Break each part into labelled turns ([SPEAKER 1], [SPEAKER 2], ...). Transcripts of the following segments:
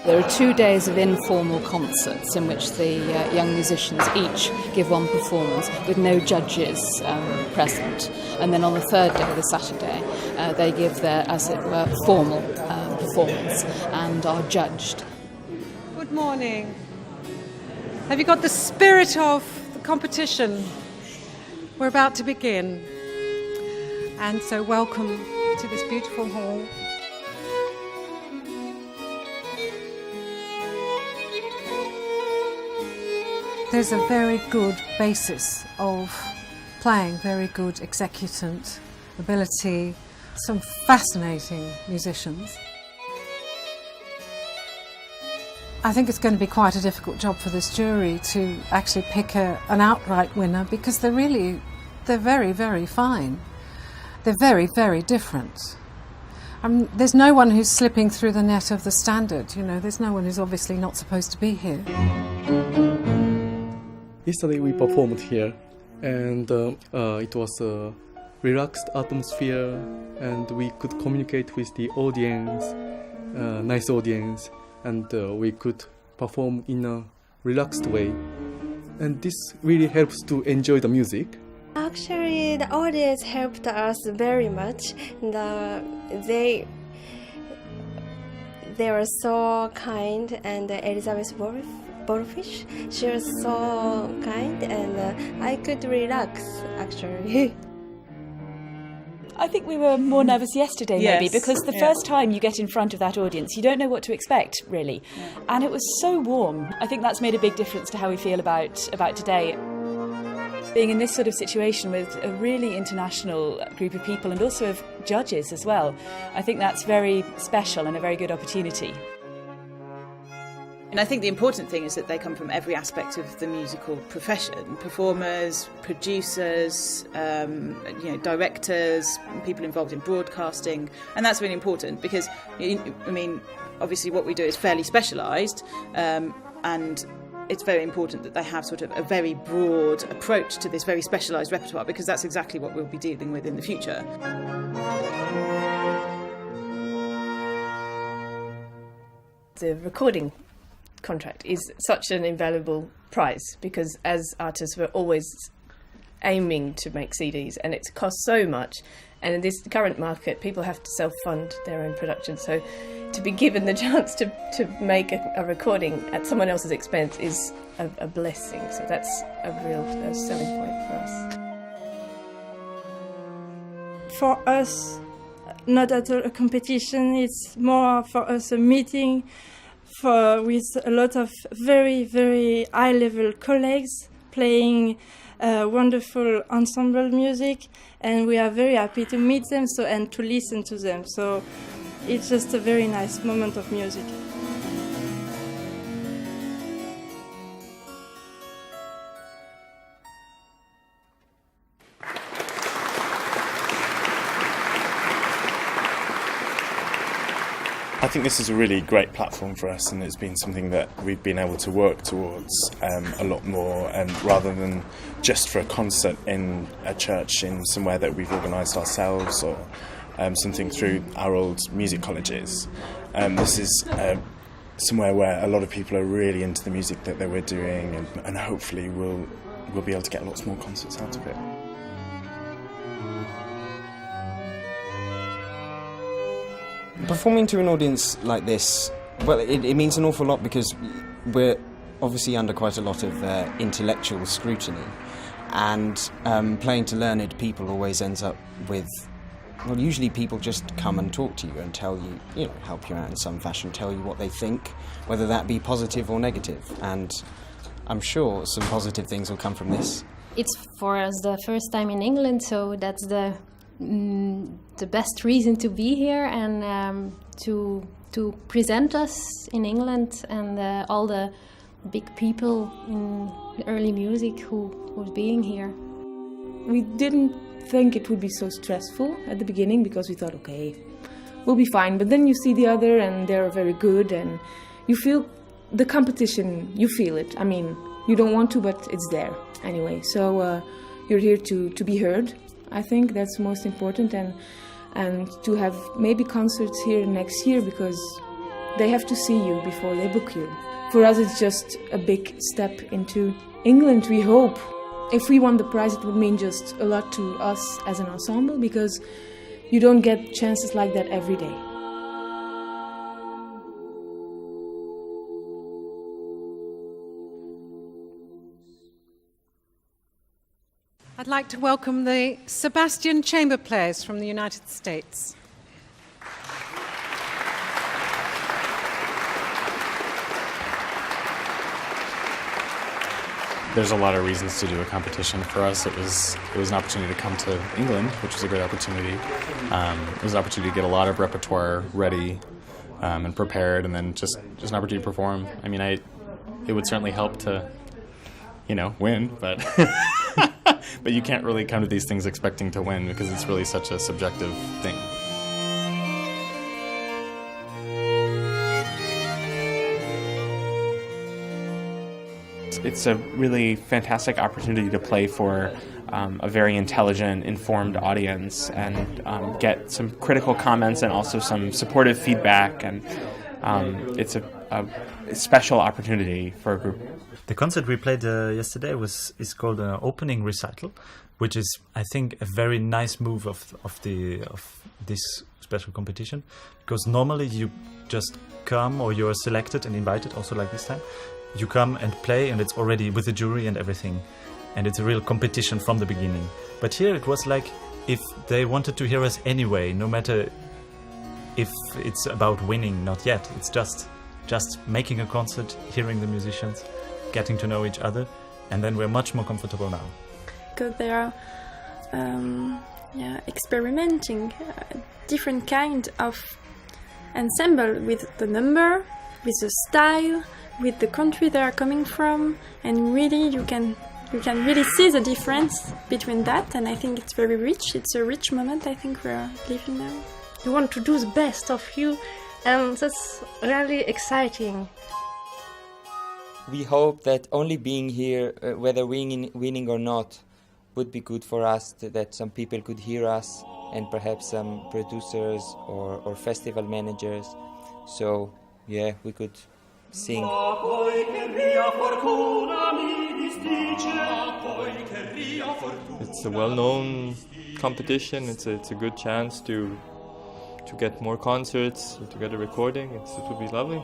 [SPEAKER 1] There are 2 days of informal concerts in which the young musicians each give one performance with no judges present. And then on the third day, the Saturday, they give their, as it were, formal performance and are judged.
[SPEAKER 2] Good morning. Have you got the spirit of the competition? We're about to begin. And so welcome to this beautiful hall. There's a very good basis of playing, very good executant ability, some fascinating musicians. I think it's going to be quite a difficult job for this jury to actually pick an outright winner, because they're very, very fine. They're very, very different. There's no one who's slipping through the net of the standard, there's no one who's obviously not supposed to be here.
[SPEAKER 3] Yesterday we performed here, and it was a relaxed atmosphere, and we could communicate with the audience, nice audience, and we could perform in a relaxed way. And this really helps to enjoy the music.
[SPEAKER 4] Actually, the audience helped us very much. They were so kind, and Elizabeth Bolfish, she was so kind, and I could relax actually.
[SPEAKER 5] I think we were more nervous yesterday, maybe, because the first time you get in front of that audience, you don't know what to expect, really. And it was so warm. I think that's made a big difference to how we feel about today. Being in this sort of situation with a really international group of people and also of judges as well, I think that's very special and a very good opportunity.
[SPEAKER 6] And I think the important thing is that they come from every aspect of the musical profession: performers, producers, directors, people involved in broadcasting. And that's really important because, obviously what we do is fairly specialised, and it's very important that they have sort of a very broad approach to this very specialised repertoire, because that's exactly what we'll be dealing with in the future.
[SPEAKER 7] The recording contract is such an invaluable prize, because as artists we're always aiming to make CDs, and it costs so much, and in this current market people have to self-fund their own production, so to be given the chance to make a recording at someone else's expense is a blessing, so that's a real selling point for us.
[SPEAKER 8] For us, not at all a competition, it's more for us a meeting with a lot of very, very high-level colleagues playing wonderful ensemble music, and we are very happy to meet them and to listen to them. So it's just a very nice moment of music.
[SPEAKER 9] I think this is a really great platform for us, and it's been something that we've been able to work towards a lot more, and rather than just for a concert in a church in somewhere that we've organised ourselves, or something through our old music colleges. This is somewhere where a lot of people are really into the music that we're doing, and hopefully we'll be able to get lots more concerts out of it.
[SPEAKER 10] Performing to an audience like this, well, it means an awful lot, because we're obviously under quite a lot of intellectual scrutiny, and playing to learned people always ends up with, well, usually people just come and talk to you and tell you, help you out in some fashion, tell you what they think, whether that be positive or negative, and I'm sure some positive things will come from this.
[SPEAKER 11] It's for us the first time in England, so that's the best reason to be here, and to present us in England, and all the big people in early music who's being here.
[SPEAKER 5] We didn't think it would be so stressful at the beginning, because we thought, okay, we'll be fine. But then you see the other, and they're very good, and you feel the competition, you feel it. I mean, you don't want to, but it's there anyway. So you're here to be heard. I think that's most important, and to have maybe concerts here next year, because
[SPEAKER 12] they have to see you before they book you. For us, it's just a big step into England, we hope. If we won the prize, it would mean just a lot to us as an ensemble, because you don't get chances like that every day.
[SPEAKER 2] I'd like to welcome the Sebastian Chamber Players from the United States.
[SPEAKER 13] There's a lot of reasons to do a competition. For us, it was an opportunity to come to England, which was a great opportunity. It was an opportunity to get a lot of repertoire ready and prepared, and then just an opportunity to perform. I mean, it would certainly help to, win, but but you can't really come to these things expecting to win, because it's really such a subjective thing.
[SPEAKER 14] It's a really fantastic opportunity to play for a very intelligent, informed audience and get some critical comments and also some supportive feedback, and it's a special opportunity for a group.
[SPEAKER 15] The concert we played yesterday is called an opening recital, which is, I think, a very nice move of this special competition, because normally you just come, or you're selected and invited, also like this time. You come and play, and it's already with the jury and everything, and it's a real competition from the beginning. But here it was like if they wanted to hear us anyway, no matter if it's about winning, not yet. It's just making a concert, hearing the musicians, getting to know each other, and then we're much more comfortable now.
[SPEAKER 16] Because they are experimenting different kind of ensemble with the number, with the style, with the country they are coming from, and really you can really see the difference between that, and I think it's very rich. It's a rich moment I think we're living now.
[SPEAKER 17] You want to do the best of you, and that's really exciting.
[SPEAKER 18] We hope that only being here, whether winning or not, would be good for us, that some people could hear us, and perhaps some producers or festival managers. So, yeah, we could sing.
[SPEAKER 19] It's a well-known competition. It's a good chance to get more concerts, to get a recording. It would be lovely.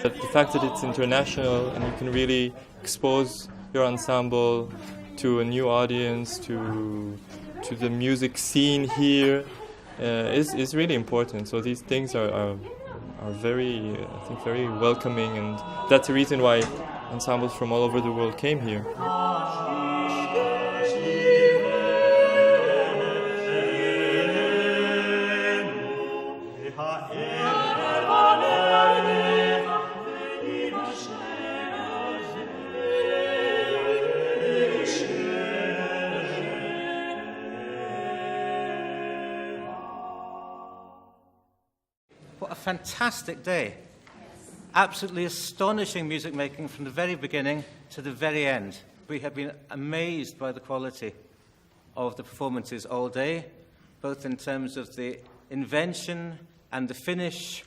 [SPEAKER 19] But the fact that it's international and you can really expose your ensemble to a new audience, to the music scene here, is really important. So these things are very, I think, very welcoming, and that's the reason why ensembles from all over the world came here.
[SPEAKER 20] What a fantastic day. Absolutely astonishing music making from the very beginning to the very end. We have been amazed by the quality of the performances all day, both in terms of the invention and the finish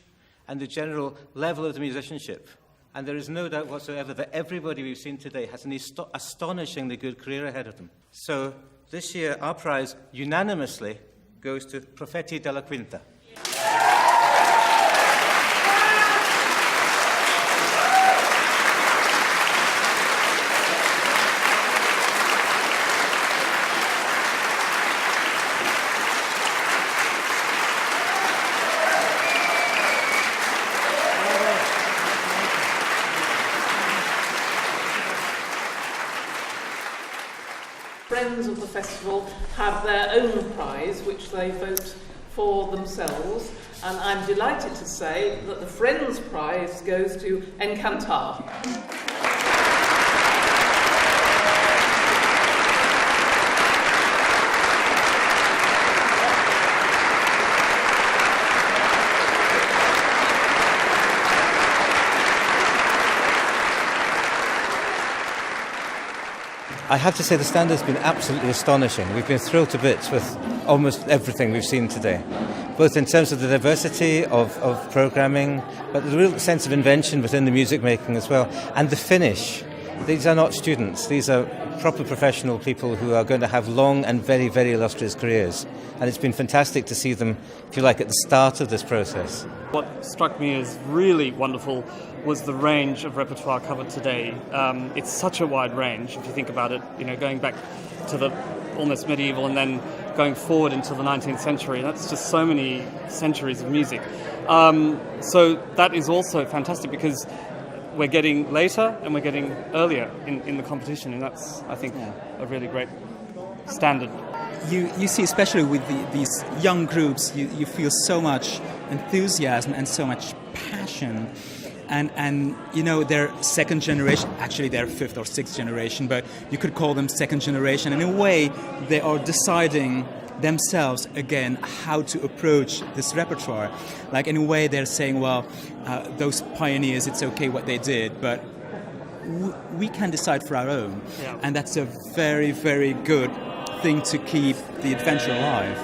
[SPEAKER 20] and the general level of the musicianship. And there is no doubt whatsoever that everybody we've seen today has an astonishingly good career ahead of them. So this year our prize unanimously goes to Profeti della Quinta.
[SPEAKER 21] Friends of the festival have their own prize, which they vote for themselves, and I'm delighted to say that the Friends prize goes to Encantar.
[SPEAKER 22] I have to say the stand has been absolutely astonishing. We've been thrilled to bits with almost everything we've seen today.
[SPEAKER 20] both in terms of the diversity of programming, but the real sense of invention within the music making as well. And the finish. These are not students. These are proper professional people who are going to have long and very, very illustrious careers. And it's been fantastic to see them, if you like, at the start of this process.
[SPEAKER 1] What struck me as really wonderful was the range of repertoire covered today. It's such a wide range, if you think about it, going back to the almost medieval and then going forward into the 19th century. That's just so many centuries of music. So that is also fantastic because we're getting later and we're getting earlier in the competition, and that's, I think, a really great standard.
[SPEAKER 22] You see, especially with these young groups, you feel so much enthusiasm and so much passion. And they're second generation, actually they're fifth or sixth generation, but you could call them second generation. And in a way, they are deciding themselves again how to approach this repertoire. Like in a way they're saying, well, those pioneers, it's okay what they did, but we can decide for our own. Yeah. And that's a very, very good thing to keep the adventure alive.